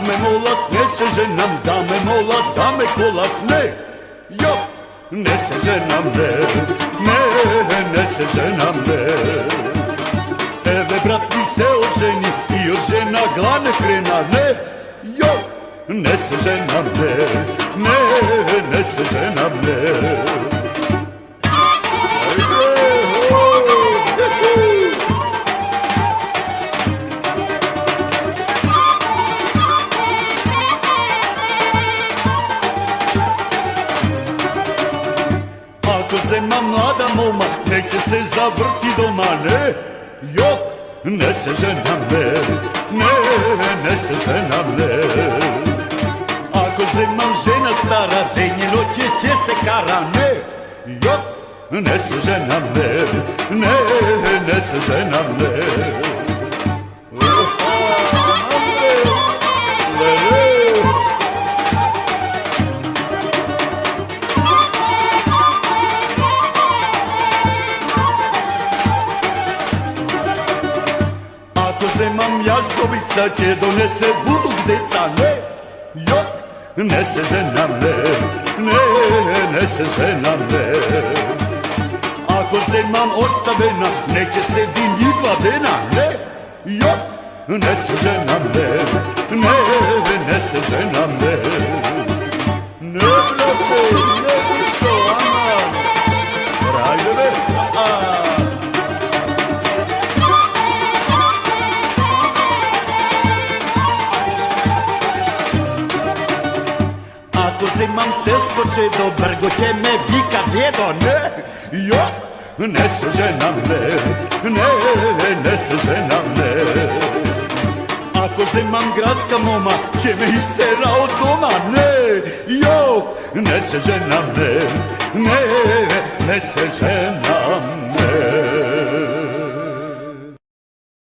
me molat, ne se ženam, da me molat, da me kolat, ne, jo, ne se ženam, ne, ne se ženam, ne. Eve brat mi se oženi i od žena glane krena, ne, jo, ne se ženam, ne se ženam, ne. Ako zema mlada moma, nek će se zavrti doma, ne, jo, ne se ženam, ne se ženam, ne. Ako zemam žena stara, denje noće će se kara, ne, jo, ne se ženam, ne se ženam, ne. Ako zemam jastovica će donese buduk deca, ne, jo, ne se ženam, ne se ženam, ne. Ako zemam ostavena, neće se dinjitva dena, ne, jo, ne se ženam, ne se ženam, ne. Ne, brate, ne bi što, ama, rajde, Ako zemam selsko čedo, brgo će me vika djedo, ne, jo, ne se ženam, ne se ženam, ne. Ako zemam gradska moma, će me istera od doma, ne, jo, ne se ženam, ne se ženam,